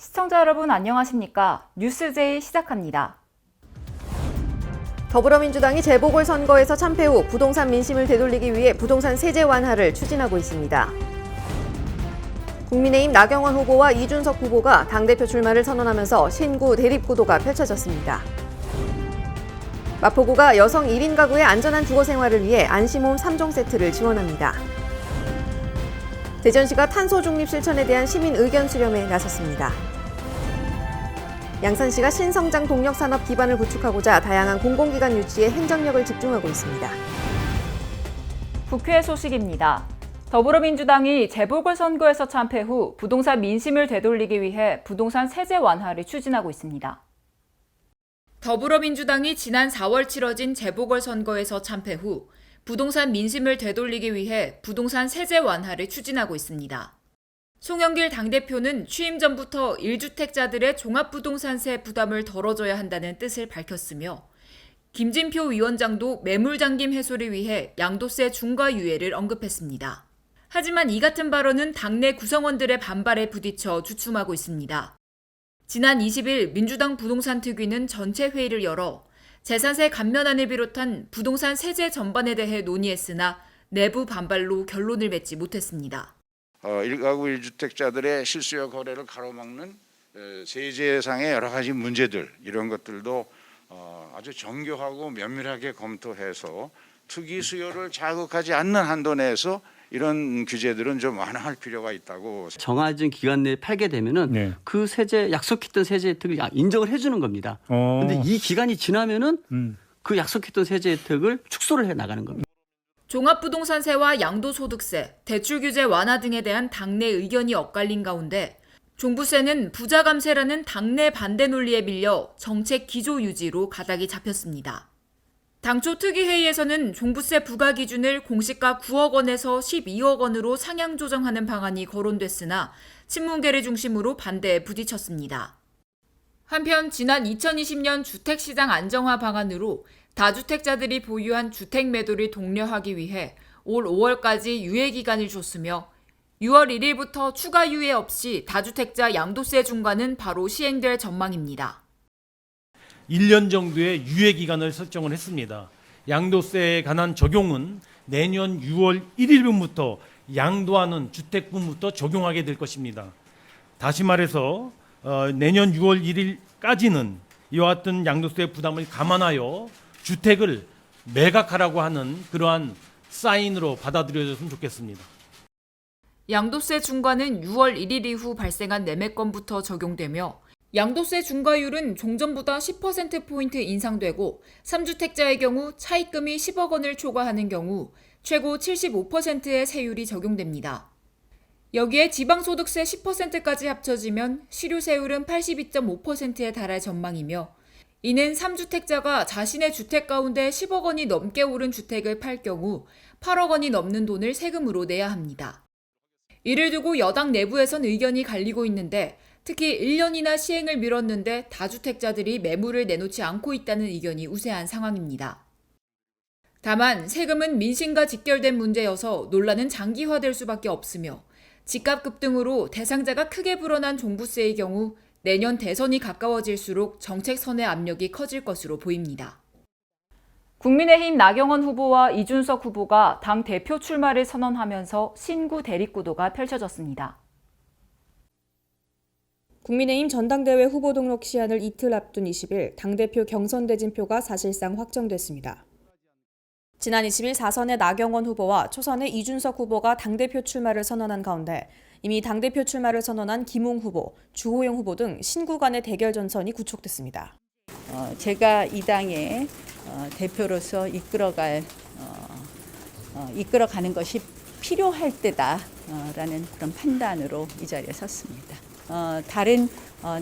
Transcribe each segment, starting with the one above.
시청자 여러분 안녕하십니까? 뉴스제이 시작합니다. 더불어민주당이 재보궐선거에서 참패 후 부동산 민심을 되돌리기 위해 부동산 세제 완화를 추진하고 있습니다. 국민의힘 나경원 후보와 이준석 후보가 당대표 출마를 선언하면서 신구 대립구도가 펼쳐졌습니다. 마포구가 여성 1인 가구의 안전한 주거 생활을 위해 안심홈 3종 세트를 지원합니다. 대전시가 탄소 중립 실천에 대한 시민 의견 수렴에 나섰습니다. 양산시가 신성장 동력 산업 기반을 구축하고자 다양한 공공기관 유치에 행정력을 집중하고 있습니다. 국회 소식입니다. 더불어민주당이 재보궐선거에서 참패 후 부동산 민심을 되돌리기 위해 부동산 세제 완화를 추진하고 있습니다. 더불어민주당이 지난 4월 치러진 재보궐선거에서 참패 후 부동산 민심을 되돌리기 위해 부동산 세제 완화를 추진하고 있습니다. 송영길 당대표는 취임 전부터 1주택자들의 종합부동산세 부담을 덜어줘야 한다는 뜻을 밝혔으며 김진표 위원장도 매물잠김 해소를 위해 양도세 중과 유예를 언급했습니다. 하지만 이 같은 발언은 당내 구성원들의 반발에 부딪혀 주춤하고 있습니다. 지난 20일 민주당 부동산특위는 전체 회의를 열어 재산세 감면안을 비롯한 부동산 세제 전반에 대해 논의했으나 내부 반발로 결론을 맺지 못했습니다. 1가구 1주택자들의 실수요 거래를 가로막는 세제상의 여러 가지 문제들 이런 것들도 아주 정교하고 면밀하게 검토해서 투기 수요를 자극하지 않는 한도 내에서 이런 규제들은 좀 완화할 필요가 있다고. 정해진 기간 내에 팔게 되면은 그 세제 약속했던 세제 혜택을 인정을 해주는 겁니다. 그런데 이 기간이 지나면은 그 약속했던 세제 혜택을 축소를 해 나가는 겁니다. 종합부동산세와 양도소득세, 대출규제 완화 등에 대한 당내 의견이 엇갈린 가운데 종부세는 부자 감세라는 당내 반대 논리에 밀려 정책 기조 유지로 가닥이 잡혔습니다. 당초 특위회의에서는 종부세 부과 기준을 공시가 9억 원에서 12억 원으로 상향 조정하는 방안이 거론됐으나 친문계를 중심으로 반대에 부딪혔습니다. 한편 지난 2020년 주택시장 안정화 방안으로 다주택자들이 보유한 주택 매도를 독려하기 위해 올 5월까지 유예 기간을 줬으며 6월 1일부터 추가 유예 없이 다주택자 양도세 중과는 바로 시행될 전망입니다. 1년 정도의 유예 기간을 설정을 했습니다. 양도세에 관한 적용은 내년 6월 1일부터 양도하는 주택분부터 적용하게 될 것입니다. 다시 말해서 내년 6월 1일까지는 이와 같은 양도세 부담을 감안하여 주택을 매각하라고 하는 그러한 사인으로 받아들여졌으면 좋겠습니다. 양도세 중과는 6월 1일 이후 발생한 매매건부터 적용되며 양도세 중과율은 종전보다 10%포인트 인상되고 3주택자의 경우 차입금이 10억 원을 초과하는 경우 최고 75%의 세율이 적용됩니다. 여기에 지방소득세 10%까지 합쳐지면 실효세율은 82.5%에 달할 전망이며 이는 3주택자가 자신의 주택 가운데 10억 원이 넘게 오른 주택을 팔 경우 8억 원이 넘는 돈을 세금으로 내야 합니다. 이를 두고 여당 내부에선 의견이 갈리고 있는데 특히 1년이나 시행을 미뤘는데 다주택자들이 매물을 내놓지 않고 있다는 의견이 우세한 상황입니다. 다만 세금은 민심과 직결된 문제여서 논란은 장기화될 수밖에 없으며 집값 급등으로 대상자가 크게 불어난 종부세의 경우 내년 대선이 가까워질수록 정책선의 압력이 커질 것으로 보입니다. 국민의힘 나경원 후보와 이준석 후보가 당 대표 출마를 선언하면서 신구 대립구도가 펼쳐졌습니다. 국민의힘 전당대회 후보 등록 시한을 이틀 앞둔 20일 당대표 경선 대진표가 사실상 확정됐습니다. 지난 20일 4선의 나경원 후보와 초선의 이준석 후보가 당대표 출마를 선언한 가운데 이미 당대표 출마를 선언한 김웅 후보, 주호영 후보 등 신구 간의 대결 전선이 구촉됐습니다. 제가 이 당의 대표로서 이끌어가는 것이 필요할 때다라는 그런 판단으로 이 자리에 섰습니다. 다른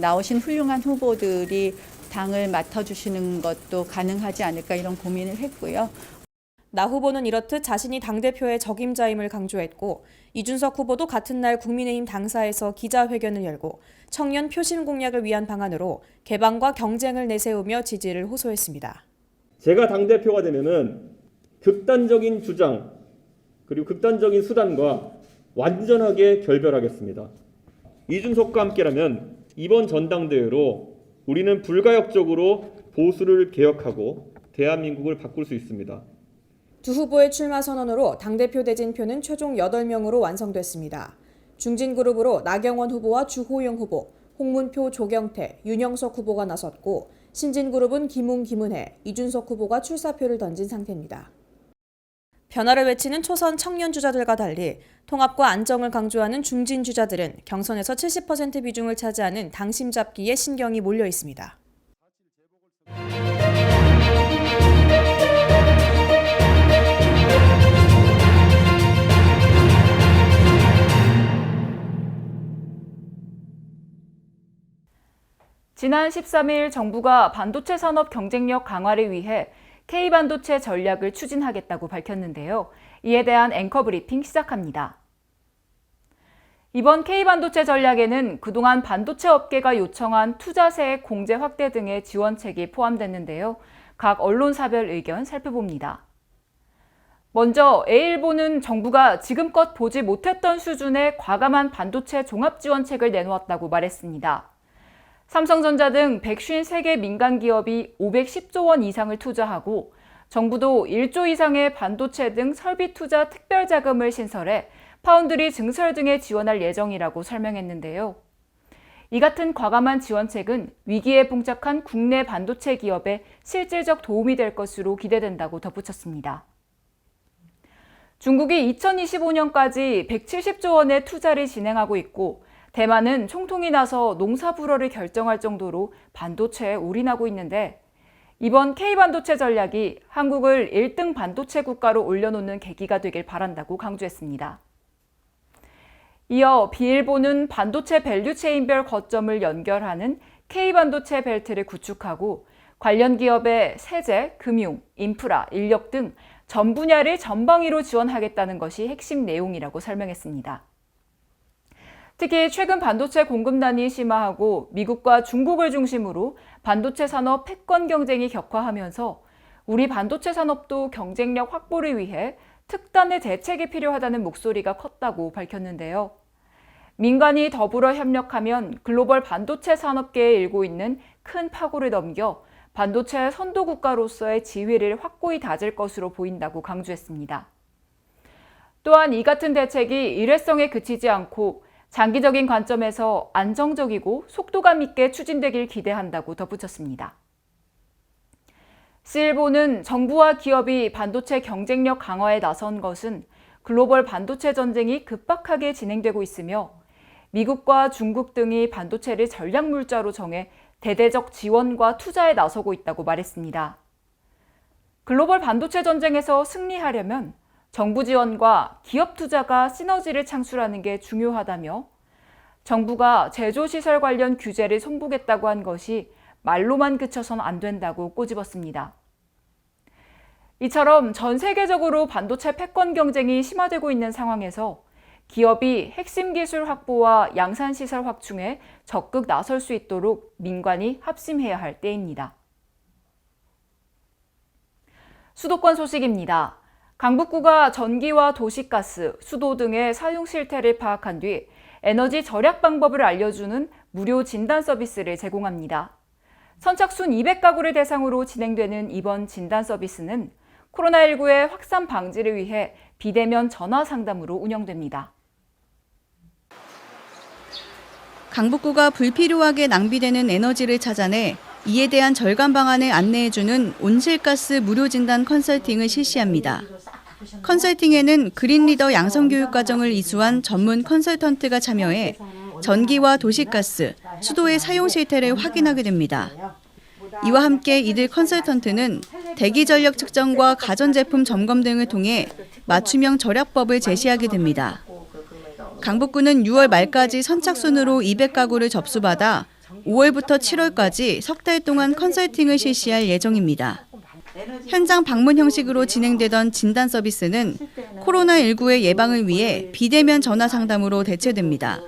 나오신 훌륭한 후보들이 당을 맡아주시는 것도 가능하지 않을까 이런 고민을 했고요. 나 후보는 이렇듯 자신이 당대표의 적임자임을 강조했고 이준석 후보도 같은 날 국민의힘 당사에서 기자회견을 열고 청년 표심 공략을 위한 방안으로 개방과 경쟁을 내세우며 지지를 호소했습니다. 제가 당대표가 되면은 극단적인 주장 그리고 극단적인 수단과 완전하게 결별하겠습니다. 이준석과 함께라면 이번 전당대회로 우리는 불가역적으로 보수를 개혁하고 대한민국을 바꿀 수 있습니다. 두 후보의 출마 선언으로 당대표 대진표는 최종 8명으로 완성됐습니다. 중진그룹으로 나경원 후보와 주호영 후보, 홍문표, 조경태, 윤영석 후보가 나섰고 신진그룹은 김웅, 김은혜, 이준석 후보가 출사표를 던진 상태입니다. 변화를 외치는 초선 청년 주자들과 달리 통합과 안정을 강조하는 중진 주자들은 경선에서 70% 비중을 차지하는 당심 잡기에 신경이 몰려 있습니다. 지난 13일 정부가 반도체 산업 경쟁력 강화를 위해 K반도체 전략을 추진하겠다고 밝혔는데요. 이에 대한 앵커 브리핑 시작합니다. 이번 K반도체 전략에는 그동안 반도체 업계가 요청한 투자세액 공제 확대 등의 지원책이 포함됐는데요. 각 언론사별 의견 살펴봅니다. 먼저 A일보는 정부가 지금껏 보지 못했던 수준의 과감한 반도체 종합지원책을 내놓았다고 말했습니다. 삼성전자 등 153개 민간 기업이 510조 원 이상을 투자하고 정부도 1조 이상의 반도체 등 설비 투자 특별 자금을 신설해 파운드리 증설 등에 지원할 예정이라고 설명했는데요. 이 같은 과감한 지원책은 위기에 봉착한 국내 반도체 기업에 실질적 도움이 될 것으로 기대된다고 덧붙였습니다. 중국이 2025년까지 170조 원의 투자를 진행하고 있고 대만은 총통이 나서 농사 불허를 결정할 정도로 반도체에 올인하고 있는데 이번 K반도체 전략이 한국을 1등 반도체 국가로 올려놓는 계기가 되길 바란다고 강조했습니다. 이어 B일보는 반도체 밸류체인별 거점을 연결하는 K반도체 벨트를 구축하고 관련 기업의 세제, 금융, 인프라, 인력 등 전 분야를 전방위로 지원하겠다는 것이 핵심 내용이라고 설명했습니다. 특히 최근 반도체 공급난이 심화하고 미국과 중국을 중심으로 반도체 산업 패권 경쟁이 격화하면서 우리 반도체 산업도 경쟁력 확보를 위해 특단의 대책이 필요하다는 목소리가 컸다고 밝혔는데요. 민간이 더불어 협력하면 글로벌 반도체 산업계에 일고 있는 큰 파고를 넘겨 반도체 선도 국가로서의 지위를 확고히 다질 것으로 보인다고 강조했습니다. 또한 이 같은 대책이 일회성에 그치지 않고 장기적인 관점에서 안정적이고 속도감 있게 추진되길 기대한다고 덧붙였습니다. C일보는 정부와 기업이 반도체 경쟁력 강화에 나선 것은 글로벌 반도체 전쟁이 급박하게 진행되고 있으며 미국과 중국 등이 반도체를 전략 물자로 정해 대대적 지원과 투자에 나서고 있다고 말했습니다. 글로벌 반도체 전쟁에서 승리하려면 정부 지원과 기업 투자가 시너지를 창출하는 게 중요하다며 정부가 제조시설 관련 규제를 손보겠다고 한 것이 말로만 그쳐선 안 된다고 꼬집었습니다. 이처럼 전 세계적으로 반도체 패권 경쟁이 심화되고 있는 상황에서 기업이 핵심 기술 확보와 양산시설 확충에 적극 나설 수 있도록 민관이 합심해야 할 때입니다. 수도권 소식입니다. 강북구가 전기와 도시가스, 수도 등의 사용 실태를 파악한 뒤 에너지 절약 방법을 알려주는 무료 진단 서비스를 제공합니다. 선착순 200가구를 대상으로 진행되는 이번 진단 서비스는 코로나19의 확산 방지를 위해 비대면 전화 상담으로 운영됩니다. 강북구가 불필요하게 낭비되는 에너지를 찾아내 이에 대한 절감 방안을 안내해주는 온실가스 무료 진단 컨설팅을 실시합니다. 컨설팅에는 그린리더 양성교육과정을 이수한 전문 컨설턴트가 참여해 전기와 도시가스, 수도의 사용 실태를 확인하게 됩니다. 이와 함께 이들 컨설턴트는 대기전력 측정과 가전제품 점검 등을 통해 맞춤형 절약법을 제시하게 됩니다. 강북구는 6월 말까지 선착순으로 200가구를 접수받아 5월부터 7월까지 석 달 동안 컨설팅을 실시할 예정입니다. 현장 방문 형식으로 진행되던 진단 서비스는 코로나19의 예방을 위해 비대면 전화 상담으로 대체됩니다.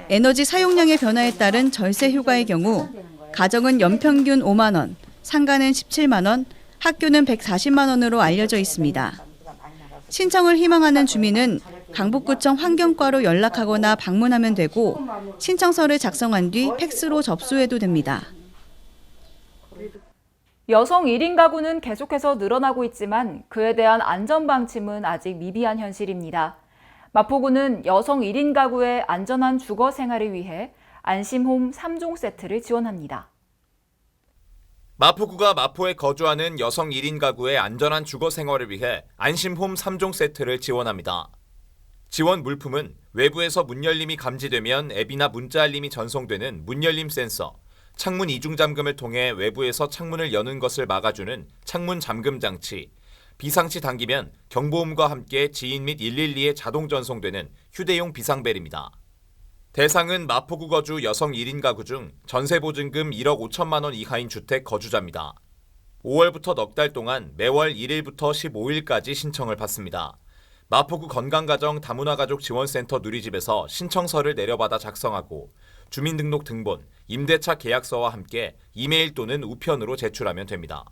에너지 사용량의 변화에 따른 절세 효과의 경우 가정은 연평균 5만 원, 상가는 17만 원, 학교는 140만 원으로 알려져 있습니다. 신청을 희망하는 주민은 강북구청 환경과로 연락하거나 방문하면 되고 신청서를 작성한 뒤 팩스로 접수해도 됩니다. 여성 1인 가구는 계속해서 늘어나고 있지만 그에 대한 안전방침은 아직 미비한 현실입니다. 마포구는 여성 1인 가구의 안전한 주거 생활을 위해 안심홈 3종 세트를 지원합니다. 마포구가 마포에 거주하는 여성 1인 가구의 안전한 주거 생활을 위해 안심홈 3종 세트를 지원합니다. 지원 물품은 외부에서 문 열림이 감지되면 앱이나 문자 알림이 전송되는 문 열림 센서, 창문 이중 잠금을 통해 외부에서 창문을 여는 것을 막아주는 창문 잠금 장치, 비상시 당기면 경보음과 함께 지인 및 112에 자동 전송되는 휴대용 비상벨입니다. 대상은 마포구 거주 여성 1인 가구 중 전세보증금 1억 5천만 원 이하인 주택 거주자입니다. 5월부터 넉 달 동안 매월 1일부터 15일까지 신청을 받습니다. 마포구 건강가정 다문화가족 지원센터 누리집에서 신청서를 내려받아 작성하고 주민등록 등본, 임대차 계약서와 함께 이메일 또는 우편으로 제출하면 됩니다.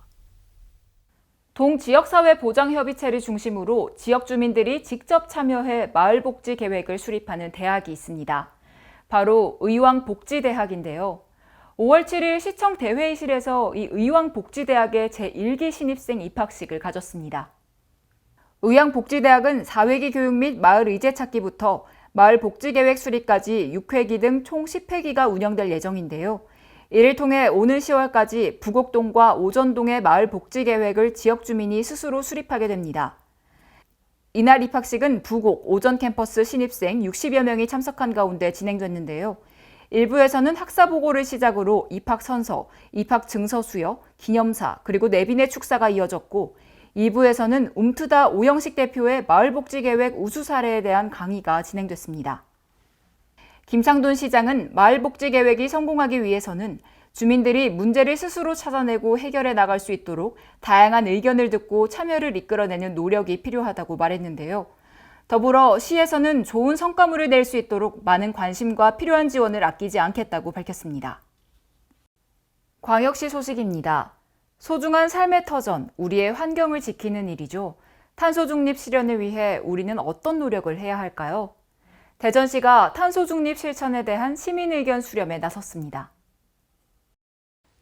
동지역사회보장협의체를 중심으로 지역 주민들이 직접 참여해 마을복지 계획을 수립하는 대학이 있습니다. 바로 의왕복지대학인데요. 5월 7일 시청 대회의실에서 이 의왕복지대학의 제1기 신입생 입학식을 가졌습니다. 의왕복지대학은 사회기 교육 및 마을 의제 찾기부터 마을 복지계획 수립까지 6회기 등 총 10회기가 운영될 예정인데요. 이를 통해 오는 10월까지 부곡동과 오전동의 마을 복지계획을 지역 주민이 스스로 수립하게 됩니다. 이날 입학식은 부곡, 오전 캠퍼스 신입생 60여 명이 참석한 가운데 진행됐는데요. 일부에서는 학사보고를 시작으로 입학 선서, 입학 증서 수여, 기념사, 그리고 내빈의 축사가 이어졌고 2부에서는 움트다 오영식 대표의 마을복지계획 우수 사례에 대한 강의가 진행됐습니다. 김상돈 시장은 마을복지계획이 성공하기 위해서는 주민들이 문제를 스스로 찾아내고 해결해 나갈 수 있도록 다양한 의견을 듣고 참여를 이끌어내는 노력이 필요하다고 말했는데요. 더불어 시에서는 좋은 성과물을 낼 수 있도록 많은 관심과 필요한 지원을 아끼지 않겠다고 밝혔습니다. 광역시 소식입니다. 소중한 삶의 터전, 우리의 환경을 지키는 일이죠. 탄소 중립 실현을 위해 우리는 어떤 노력을 해야 할까요? 대전시가 탄소 중립 실천에 대한 시민 의견 수렴에 나섰습니다.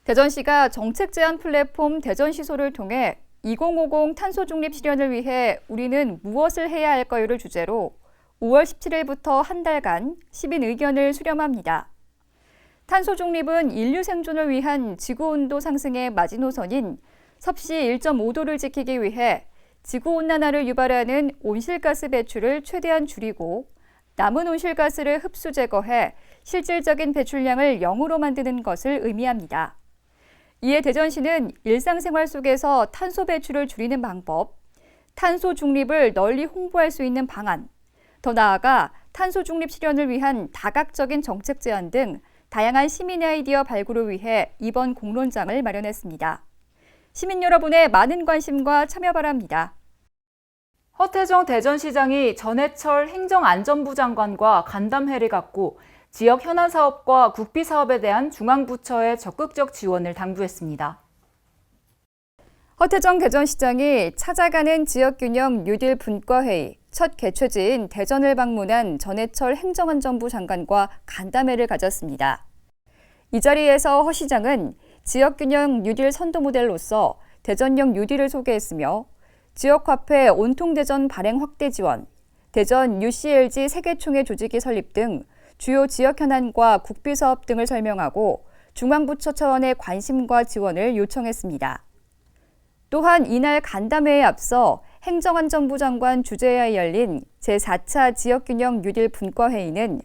대전시가 정책 제안 플랫폼 대전시소를 통해 2050 탄소 중립 실현을 위해 우리는 무엇을 해야 할까요를 주제로 5월 17일부터 한 달간 시민 의견을 수렴합니다. 탄소 중립은 인류 생존을 위한 지구온도 상승의 마지노선인 섭씨 1.5도를 지키기 위해 지구온난화를 유발하는 온실가스 배출을 최대한 줄이고 남은 온실가스를 흡수 제거해 실질적인 배출량을 0으로 만드는 것을 의미합니다. 이에 대전시는 일상생활 속에서 탄소 배출을 줄이는 방법, 탄소 중립을 널리 홍보할 수 있는 방안, 더 나아가 탄소 중립 실현을 위한 다각적인 정책 제안 등 다양한 시민의 아이디어 발굴을 위해 이번 공론장을 마련했습니다. 시민 여러분의 많은 관심과 참여 바랍니다. 허태정 대전시장이 전해철 행정안전부 장관과 간담회를 갖고 지역 현안 사업과 국비 사업에 대한 중앙부처의 적극적 지원을 당부했습니다. 허태정 대전시장이 찾아가는 지역균형 뉴딜 분과회의 첫 개최지인 대전을 방문한 전해철 행정안전부 장관과 간담회를 가졌습니다. 이 자리에서 허 시장은 지역균형 뉴딜 선도 모델로서 대전형 뉴딜을 소개했으며 지역화폐 온통대전 발행 확대 지원, 대전 UCLG 세계총회 조직이 설립 등 주요 지역 현안과 국비사업 등을 설명하고 중앙부처 차원의 관심과 지원을 요청했습니다. 또한 이날 간담회에 앞서 행정안전부 장관 주재하에 열린 제4차 지역균형 뉴딜 분과회의는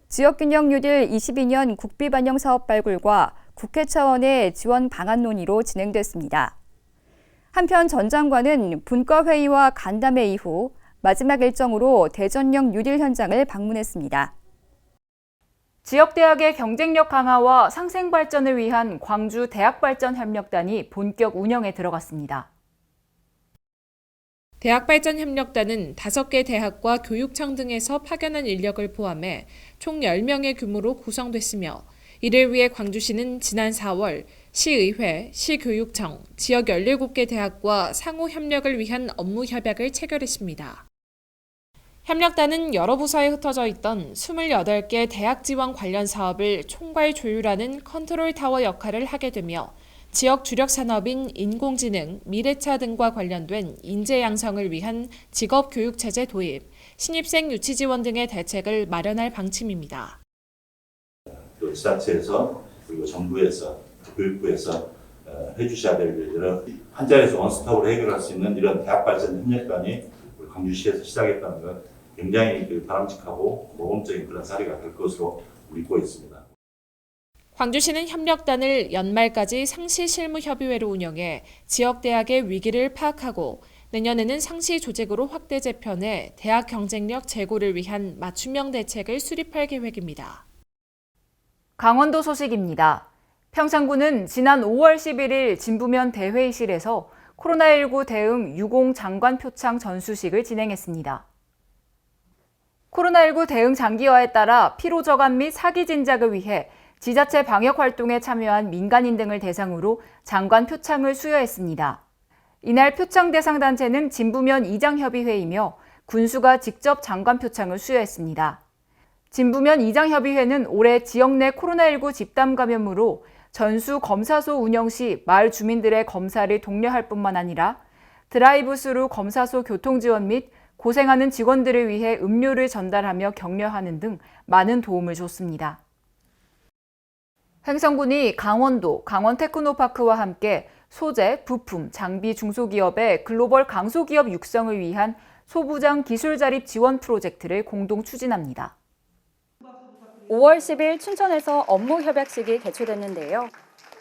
지역균형 뉴딜 22년 국비반영 사업 발굴과 국회 차원의 지원 방안 논의로 진행됐습니다. 한편 전 장관은 분과회의와 간담회 이후 마지막 일정으로 대전형 뉴딜 현장을 방문했습니다. 지역대학의 경쟁력 강화와 상생 발전을 위한 광주 대학발전협력단이 본격 운영에 들어갔습니다. 대학발전협력단은 5개 대학과 교육청 등에서 파견한 인력을 포함해 총 10명의 규모로 구성됐으며 이를 위해 광주시는 지난 4월 시의회, 시교육청, 지역 17개 대학과 상호 협력을 위한 업무 협약을 체결했습니다. 협력단은 여러 부서에 흩어져 있던 28개 대학 지원 관련 사업을 총괄 조율하는 컨트롤 타워 역할을 하게 되며 지역 주력 산업인 인공지능, 미래차 등과 관련된 인재 양성을 위한 직업 교육 체제 도입, 신입생 유치 지원 등의 대책을 마련할 방침입니다. 또 지자체에서 그리고 정부에서 교육부에서 해주셔야 될 일들은 한 자리에서 원스톱으로 해결할 수 있는 이런 대학 발전 협력단이 우리 광주시에서 시작했다는 것 굉장히 바람직하고 모범적인 그런 사례가 될 것으로 믿고 있습니다. 광주시는 협력단을 연말까지 상시 실무협의회로 운영해 지역대학의 위기를 파악하고 내년에는 상시 조직으로 확대 재편해 대학 경쟁력 제고를 위한 맞춤형 대책을 수립할 계획입니다. 강원도 소식입니다. 평창군은 지난 5월 11일 진부면 대회의실에서 코로나19 대응 유공 장관 표창 전수식을 진행했습니다. 코로나19 대응 장기화에 따라 피로 저감 및 사기 진작을 위해 지자체 방역 활동에 참여한 민간인 등을 대상으로 장관 표창을 수여했습니다. 이날 표창 대상 단체는 진부면 이장협의회이며 군수가 직접 장관 표창을 수여했습니다. 진부면 이장협의회는 올해 지역 내 코로나19 집단 감염으로 전수 검사소 운영 시 마을 주민들의 검사를 독려할 뿐만 아니라 드라이브스루 검사소 교통 지원 및 고생하는 직원들을 위해 음료를 전달하며 격려하는 등 많은 도움을 줬습니다. 횡성군이 강원도 강원테크노파크와 함께 소재, 부품, 장비 중소기업의 글로벌 강소기업 육성을 위한 소부장 기술 자립 지원 프로젝트를 공동 추진합니다. 5월 10일 춘천에서 업무 협약식이 개최됐는데요.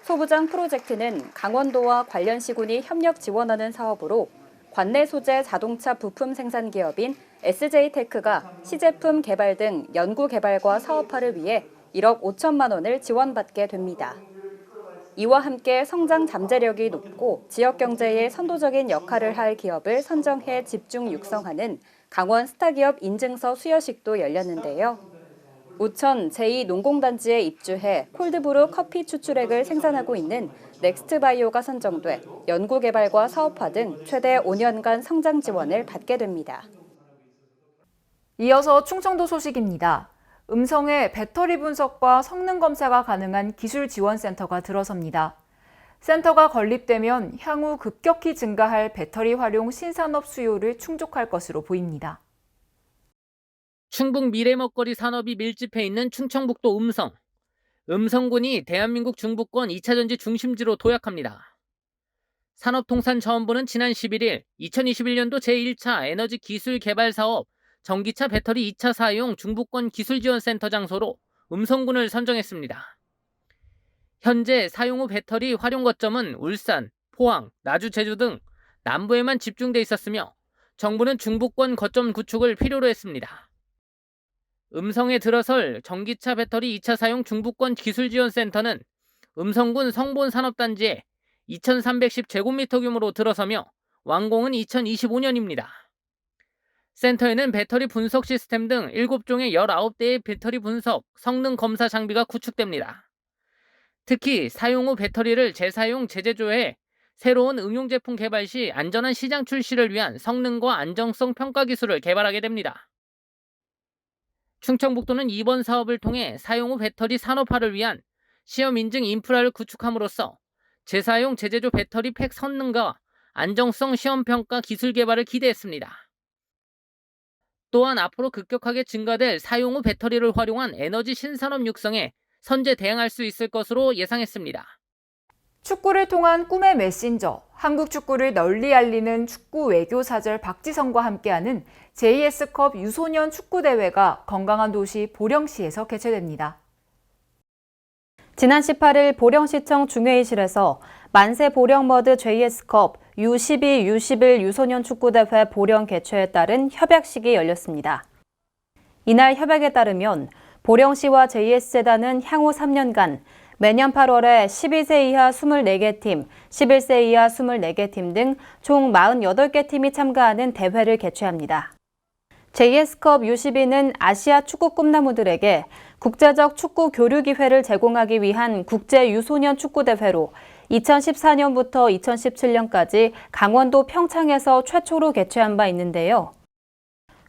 소부장 프로젝트는 강원도와 관련 시군이 협력 지원하는 사업으로 관내 소재 자동차 부품 생산 기업인 SJ테크가 시제품 개발 등 연구 개발과 사업화를 위해 1억 5천만 원을 지원받게 됩니다. 이와 함께 성장 잠재력이 높고 지역 경제에 선도적인 역할을 할 기업을 선정해 집중 육성하는 강원 스타기업 인증서 수여식도 열렸는데요. 우천 제2농공단지에 입주해 콜드브루 커피 추출액을 생산하고 있는 넥스트바이오가 선정돼 연구개발과 사업화 등 최대 5년간 성장 지원을 받게 됩니다. 이어서 충청도 소식입니다. 음성의 배터리 분석과 성능 검사가 가능한 기술지원센터가 들어섭니다. 센터가 건립되면 향후 급격히 증가할 배터리 활용 신산업 수요를 충족할 것으로 보입니다. 충북 미래먹거리 산업이 밀집해 있는 충청북도 음성. 음성군이 대한민국 중부권 2차전지 중심지로 도약합니다. 산업통상자원부는 지난 11일 2021년도 제1차 에너지 기술 개발 사업 전기차 배터리 2차 사용 중부권 기술지원센터 장소로 음성군을 선정했습니다. 현재 사용 후 배터리 활용 거점은 울산, 포항, 나주, 제주 등 남부에만 집중돼 있었으며 정부는 중부권 거점 구축을 필요로 했습니다. 음성에 들어설 전기차 배터리 2차 사용 중부권 기술지원센터는 음성군 성본산업단지에 2,310제곱미터 규모로 들어서며 완공은 2025년입니다. 센터에는 배터리 분석 시스템 등 7종의 19대의 배터리 분석, 성능 검사 장비가 구축됩니다. 특히 사용 후 배터리를 재사용, 재제조해 새로운 응용 제품 개발 시 안전한 시장 출시를 위한 성능과 안정성 평가 기술을 개발하게 됩니다. 충청북도는 이번 사업을 통해 사용 후 배터리 산업화를 위한 시험 인증 인프라를 구축함으로써 재사용, 재제조 배터리 팩 성능과 안정성 시험 평가 기술 개발을 기대했습니다. 또한 앞으로 급격하게 증가될 사용 후 배터리를 활용한 에너지 신산업 육성에 선제 대응할 수 있을 것으로 예상했습니다. 축구를 통한 꿈의 메신저, 한국 축구를 널리 알리는 축구 외교사절 박지성과 함께하는 JS컵 유소년 축구대회가 건강한 도시 보령시에서 개최됩니다. 지난 18일 보령시청 중회의실에서 만세 보령머드 JS컵 U12, U11 유소년 축구대회 보령 개최에 따른 협약식이 열렸습니다. 이날 협약에 따르면 보령시와 JS재단은 향후 3년간 매년 8월에 12세 이하 24개 팀, 11세 이하 24개 팀 등 총 48개 팀이 참가하는 대회를 개최합니다. JS컵 U12는 아시아 축구 꿈나무들에게 국제적 축구 교류 기회를 제공하기 위한 국제 유소년 축구대회로 2014년부터 2017년까지 강원도 평창에서 최초로 개최한 바 있는데요.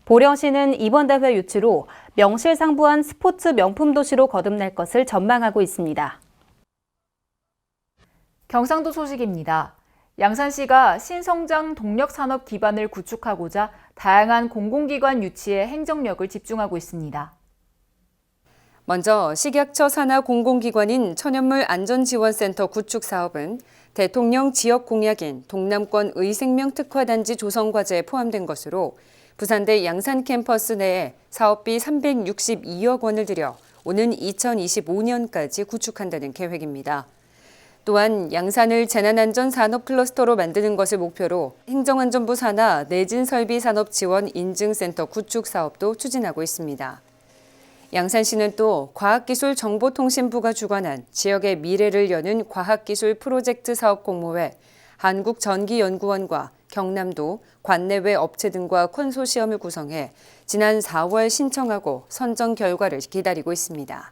보령시는 이번 대회 유치로 명실상부한 스포츠 명품 도시로 거듭날 것을 전망하고 있습니다. 경상도 소식입니다. 양산시가 신성장 동력산업 기반을 구축하고자 다양한 공공기관 유치에 행정력을 집중하고 있습니다. 먼저 식약처 산하 공공기관인 천연물 안전지원센터 구축 사업은 대통령 지역 공약인 동남권 의생명특화단지 조성 과제에 포함된 것으로 부산대 양산 캠퍼스 내에 사업비 362억 원을 들여 오는 2025년까지 구축한다는 계획입니다. 또한 양산을 재난안전 산업 클러스터로 만드는 것을 목표로 행정안전부 산하 내진설비산업지원 인증센터 구축 사업도 추진하고 있습니다. 양산시는 또 과학기술정보통신부가 주관한 지역의 미래를 여는 과학기술 프로젝트 사업 공모회, 한국전기연구원과 경남도, 관내외 업체 등과 컨소시엄을 구성해 지난 4월 신청하고 선정 결과를 기다리고 있습니다.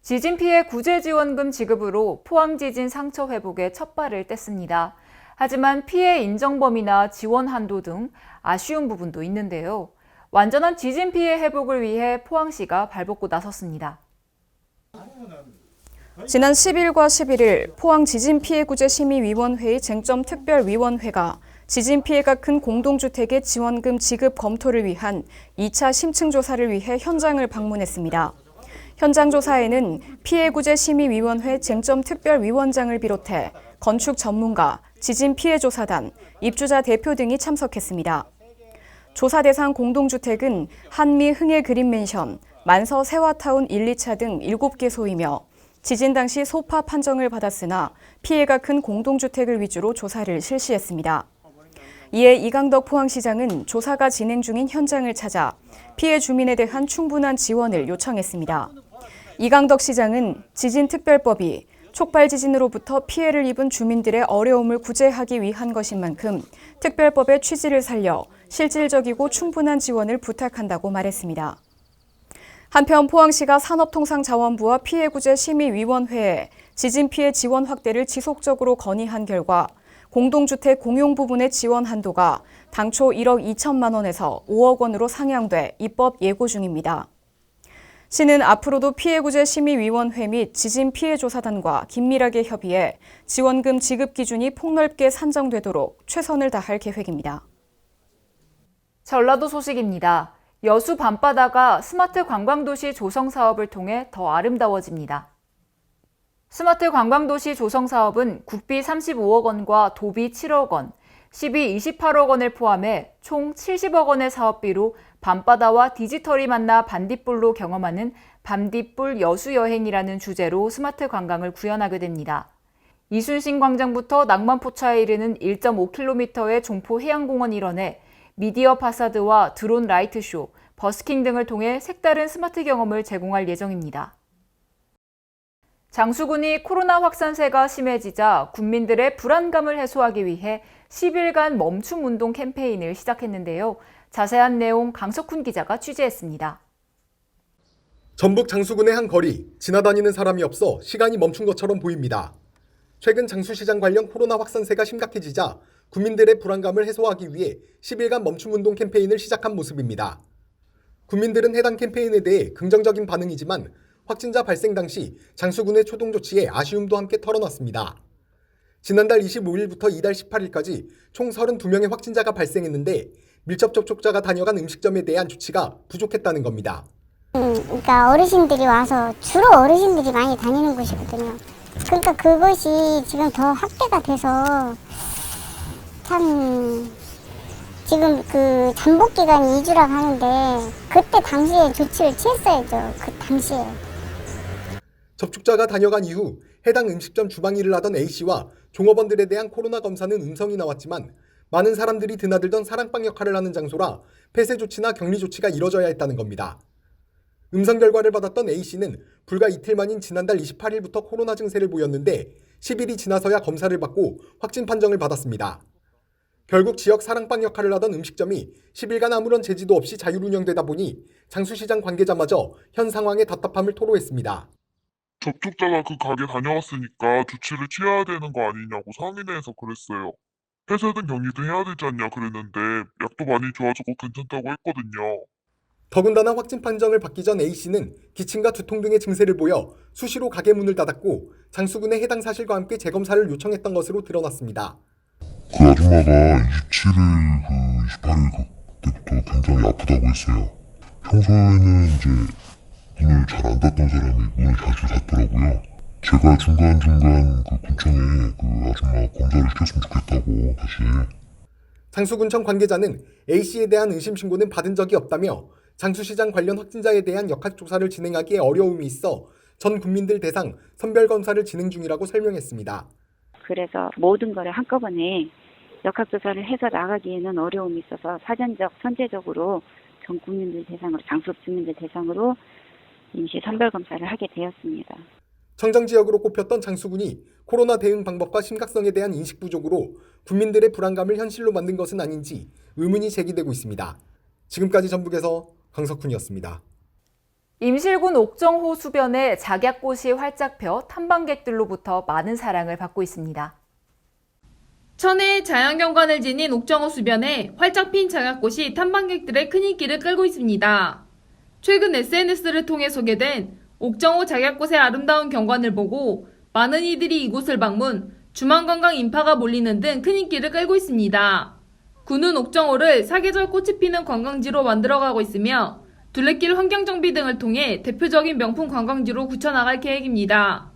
지진 피해 구제 지원금 지급으로 포항 지진 상처 회복에 첫 발을 뗐습니다. 하지만 피해 인정 범위나 지원 한도 등 아쉬운 부분도 있는데요. 완전한 지진 피해 회복을 위해 포항시가 발벗고 나섰습니다. 지난 10일과 11일 포항 지진피해구제심의위원회의 쟁점특별위원회가 지진 피해가 큰 공동주택의 지원금 지급 검토를 위한 2차 심층조사를 위해 현장을 방문했습니다. 현장 조사에는 피해구제심의위원회 쟁점특별위원장을 비롯해 건축 전문가, 지진피해조사단, 입주자 대표 등이 참석했습니다. 조사 대상 공동주택은 한미 흥해 그린맨션, 만서 세화타운 1, 2차 등 7개소이며 지진 당시 소파 판정을 받았으나 피해가 큰 공동주택을 위주로 조사를 실시했습니다. 이에 이강덕 포항시장은 조사가 진행 중인 현장을 찾아 피해 주민에 대한 충분한 지원을 요청했습니다. 이강덕 시장은 지진특별법이 촉발 지진으로부터 피해를 입은 주민들의 어려움을 구제하기 위한 것인 만큼 특별법의 취지를 살려 실질적이고 충분한 지원을 부탁한다고 말했습니다. 한편 포항시가 산업통상자원부와 피해구제심의위원회에 지진피해 지원 확대를 지속적으로 건의한 결과 공동주택 공용 부분의 지원 한도가 당초 1억 2천만 원에서 5억 원으로 상향돼 입법 예고 중입니다. 시는 앞으로도 피해구제심의위원회 및 지진피해조사단과 긴밀하게 협의해 지원금 지급 기준이 폭넓게 산정되도록 최선을 다할 계획입니다. 전라도 소식입니다. 여수 밤바다가 스마트 관광도시 조성 사업을 통해 더 아름다워집니다. 스마트 관광도시 조성 사업은 국비 35억 원과 도비 7억 원, 시비 28억 원을 포함해 총 70억 원의 사업비로 밤바다와 디지털이 만나 반딧불로 경험하는 밤딧불 여수여행이라는 주제로 스마트 관광을 구현하게 됩니다. 이순신 광장부터 낭만포차에 이르는 1.5km의 종포 해양공원 일원에 미디어 파사드와 드론 라이트쇼, 버스킹 등을 통해 색다른 스마트 경험을 제공할 예정입니다. 장수군이 코로나 확산세가 심해지자 국민들의 불안감을 해소하기 위해 10일간 멈춤운동 캠페인을 시작했는데요. 자세한 내용 강석훈 기자가 취재했습니다. 전북 장수군의 한 거리, 지나다니는 사람이 없어 시간이 멈춘 것처럼 보입니다. 최근 장수시장 관련 코로나 확산세가 심각해지자 국민들의 불안감을 해소하기 위해 10일간 멈춤운동 캠페인을 시작한 모습입니다. 국민들은 해당 캠페인에 대해 긍정적인 반응이지만 확진자 발생 당시 장수군의 초동 조치에 아쉬움도 함께 털어놨습니다. 지난달 25일부터 이달 18일까지 총 32명의 확진자가 발생했는데 밀접 접촉자가 다녀간 음식점에 대한 조치가 부족했다는 겁니다. 그러니까 어르신들이 와서 주로 어르신들이 많이 다니는 곳이거든요. 그러니까 그것이 지금 더 확대가 돼서 참 지금 그 잠복 기간이 2주라고 하는데 그때 당시에 조치를 취했어야죠. 그 당시에. 접촉자가 다녀간 이후 해당 음식점 주방 일을 하던 A씨와 종업원들에 대한 코로나 검사는 음성이 나왔지만 많은 사람들이 드나들던 사랑방 역할을 하는 장소라 폐쇄 조치나 격리 조치가 이뤄져야 했다는 겁니다. 음성 결과를 받았던 A씨는 불과 이틀 만인 지난달 28일부터 코로나 증세를 보였는데 10일이 지나서야 검사를 받고 확진 판정을 받았습니다. 결국 지역 사랑방 역할을 하던 음식점이 10일간 아무런 제지도 없이 자율 운영되다 보니 장수시장 관계자마저 현 상황에 답답함을 토로했습니다. 접촉자가 그 가게 다녀왔으니까 조치를 취해야 되는 거 아니냐고 상인회에서 그랬어요. 폐쇄된 격리도 해야 되지 않냐 그랬는데 약도 많이 좋아졌고 괜찮다고 했거든요. 더군다나 확진 판정을 받기 전 A씨는 기침과 두통 등의 증세를 보여 수시로 가게 문을 닫았고 장수군에 해당 사실과 함께 재검사를 요청했던 것으로 드러났습니다. 그 아줌마가 27일, 28일 그때부터 굉장히 아프다고 했어요. 평소에는 이제 문을 잘 안 닫던 사람이 문을 자주 닫더라고요. 제가 중간중간 그 군청에 그 아줌마 검사를 시켰으면 좋겠다고 다시. 장수군청 관계자는 A씨에 대한 의심 신고는 받은 적이 없다며 장수시장 관련 확진자에 대한 역학조사를 진행하기에 어려움이 있어 전 국민들 대상 선별검사를 진행 중이라고 설명했습니다. 그래서 모든 거를 한꺼번에 역학조사를 해서 나가기에는 어려움이 있어서 사전적, 선제적으로 전 국민들 대상으로, 장수 주민들 대상으로 임시 선별검사를 하게 되었습니다. 청정지역으로 꼽혔던 장수군이 코로나 대응 방법과 심각성에 대한 인식 부족으로 국민들의 불안감을 현실로 만든 것은 아닌지 의문이 제기되고 있습니다. 지금까지 전북에서 강석훈이었습니다. 임실군 옥정호 수변에 작약꽃이 활짝 펴 탐방객들로부터 많은 사랑을 받고 있습니다. 천혜의 자연경관을 지닌 옥정호 수변에 활짝 핀 작약꽃이 탐방객들의 큰 인기를 끌고 있습니다. 최근 SNS를 통해 소개된 옥정호 작약꽃의 아름다운 경관을 보고 많은 이들이 이곳을 방문, 주말관광 인파가 몰리는 등 큰 인기를 끌고 있습니다. 군은 옥정호를 사계절 꽃이 피는 관광지로 만들어가고 있으며 둘레길 환경정비 등을 통해 대표적인 명품 관광지로 굳혀나갈 계획입니다.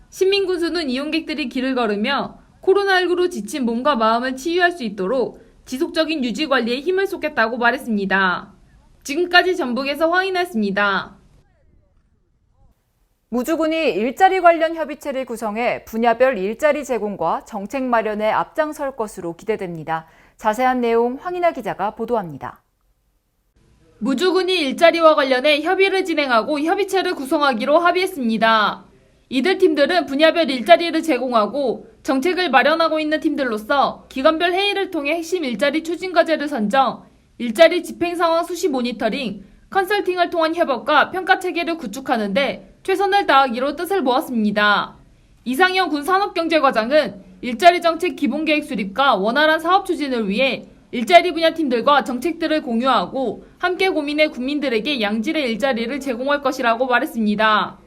신민군수는 이용객들이 길을 걸으며 코로나19로 지친 몸과 마음을 치유할 수 있도록 지속적인 유지관리에 힘을 쏟겠다고 말했습니다. 지금까지 전북에서 황인아였습니다. 무주군이 일자리 관련 협의체를 구성해 분야별 일자리 제공과 정책 마련에 앞장설 것으로 기대됩니다. 자세한 내용 황인아 기자가 보도합니다. 무주군이 일자리와 관련해 협의를 진행하고 협의체를 구성하기로 합의했습니다. 이들 팀들은 분야별 일자리를 제공하고 정책을 마련하고 있는 팀들로서 기관별 회의를 통해 핵심 일자리 추진 과제를 선정, 일자리 집행 상황 수시 모니터링, 컨설팅을 통한 협업과 평가 체계를 구축하는 데 최선을 다하기로 뜻을 모았습니다. 이상현 군 산업경제과장은 일자리 정책 기본계획 수립과 원활한 사업 추진을 위해 일자리 분야 팀들과 정책들을 공유하고 함께 고민해 국민들에게 양질의 일자리를 제공할 것이라고 말했습니다.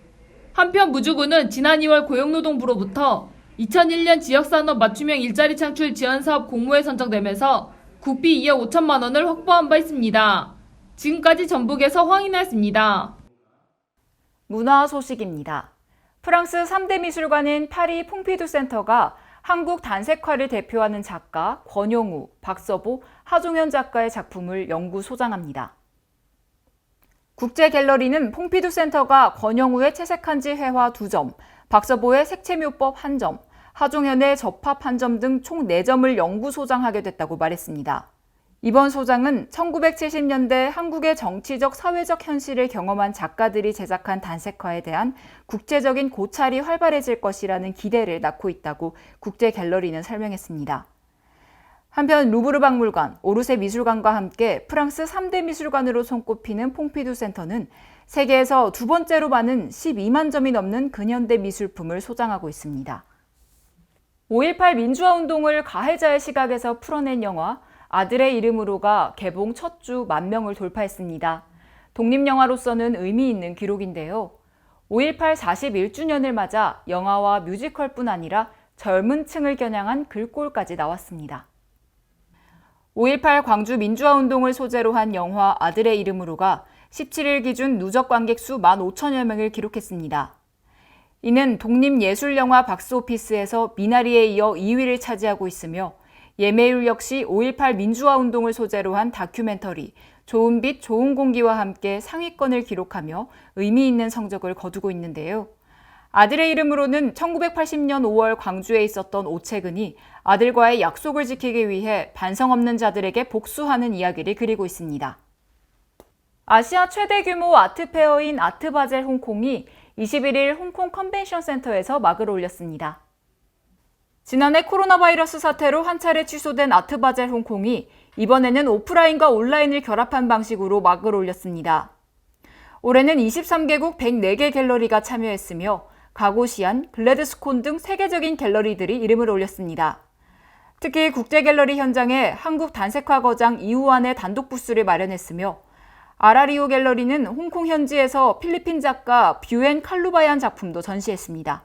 한편 무주군은 지난 2월 고용노동부로부터 2001년 지역산업 맞춤형 일자리 창출 지원사업 공모에 선정되면서 국비 2억 5천만 원을 확보한 바 있습니다. 지금까지 전북에서 황인아였습니다. 문화 소식입니다. 프랑스 3대 미술관인 파리 퐁피두 센터가 한국 단색화를 대표하는 작가 권영우, 박서보, 하종현 작가의 작품을 영구 소장합니다. 국제갤러리는 퐁피두 센터가 권영우의 채색한지 회화 2점, 박서보의 색채묘법 1점, 하종현의 접합 1점 등 총 4점을 영구 소장하게 됐다고 말했습니다. 이번 소장은 1970년대 한국의 정치적, 사회적 현실을 경험한 작가들이 제작한 단색화에 대한 국제적인 고찰이 활발해질 것이라는 기대를 낳고 있다고 국제갤러리는 설명했습니다. 한편 루브르 박물관, 오르세 미술관과 함께 프랑스 3대 미술관으로 손꼽히는 퐁피두 센터는 세계에서 두 번째로 많은 12만 점이 넘는 근현대 미술품을 소장하고 있습니다. 5.18 민주화 운동을 가해자의 시각에서 풀어낸 영화 아들의 이름으로가 개봉 첫 주 10,000명을 돌파했습니다. 독립영화로서는 의미 있는 기록인데요. 5.18 41주년을 맞아 영화와 뮤지컬뿐 아니라 젊은 층을 겨냥한 글꼴까지 나왔습니다. 5.18 광주 민주화 운동을 소재로 한 영화 아들의 이름으로가 17일 기준 누적 관객 수 15,000여 명을 기록했습니다. 이는 독립예술영화 박스오피스에서 미나리에 이어 2위를 차지하고 있으며 예매율 역시 5.18 민주화 운동을 소재로 한 다큐멘터리 좋은 빛, 좋은 공기와 함께 상위권을 기록하며 의미 있는 성적을 거두고 있는데요. 아들의 이름으로는 1980년 5월 광주에 있었던 오채근이 아들과의 약속을 지키기 위해 반성 없는 자들에게 복수하는 이야기를 그리고 있습니다. 아시아 최대 규모 아트페어인 아트바젤 홍콩이 21일 홍콩 컨벤션 센터에서 막을 올렸습니다. 지난해 코로나 바이러스 사태로 한 차례 취소된 아트바젤 홍콩이 이번에는 오프라인과 온라인을 결합한 방식으로 막을 올렸습니다. 올해는 23개국 104개 갤러리가 참여했으며 가고시안, 글래드스콘 등 세계적인 갤러리들이 이름을 올렸습니다. 특히 국제갤러리 현장에 한국 단색화 거장 이우환의 단독 부스를 마련했으며 아라리오 갤러리는 홍콩 현지에서 필리핀 작가 뷰엔 칼루바얀 작품도 전시했습니다.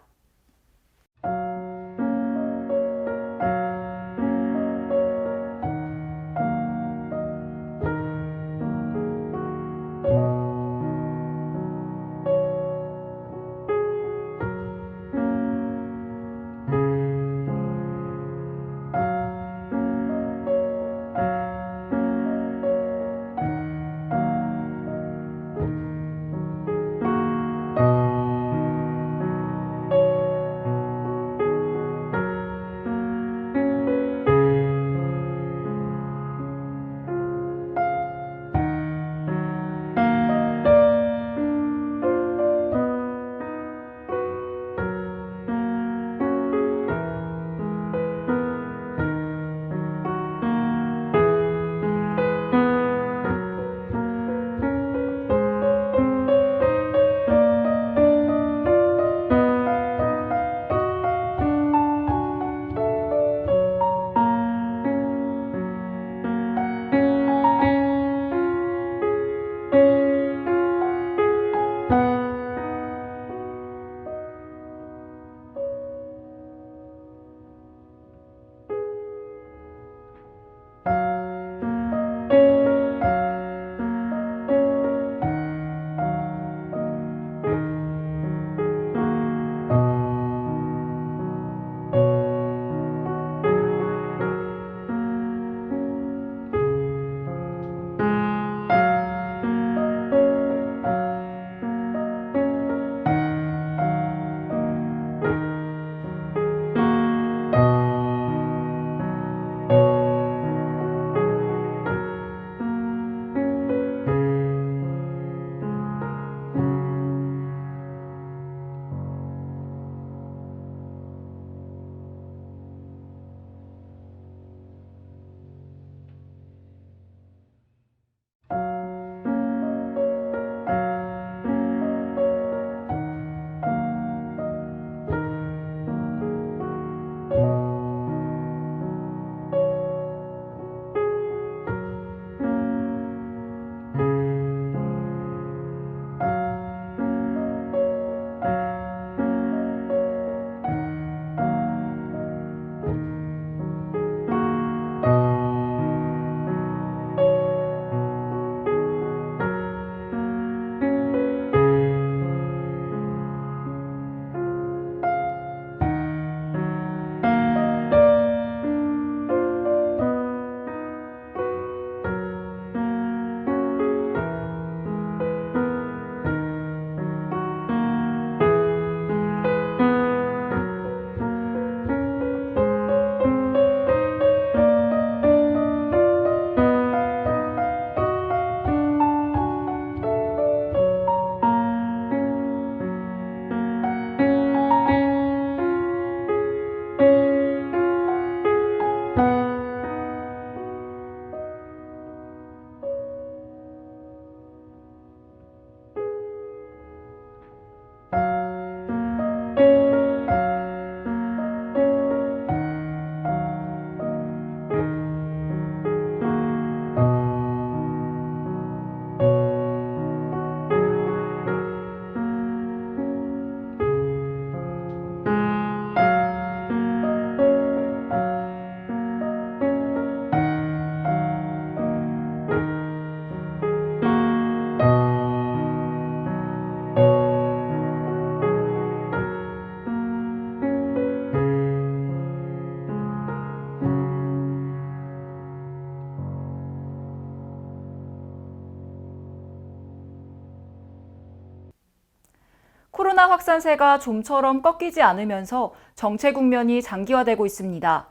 코로나 확산세가 좀처럼 꺾이지 않으면서 정체 국면이 장기화되고 있습니다.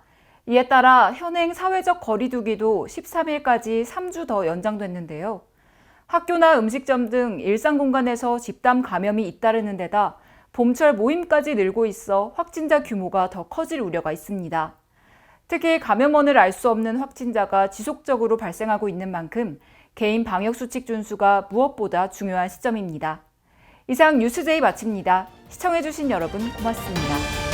이에 따라 현행 사회적 거리 두기도 13일까지 3주 더 연장됐는데요. 학교나 음식점 등 일상 공간에서 집단 감염이 잇따르는 데다 봄철 모임까지 늘고 있어 확진자 규모가 더 커질 우려가 있습니다. 특히 감염원을 알 수 없는 확진자가 지속적으로 발생하고 있는 만큼 개인 방역수칙 준수가 무엇보다 중요한 시점입니다. 이상 뉴스제이 마칩니다. 시청해주신 여러분 고맙습니다.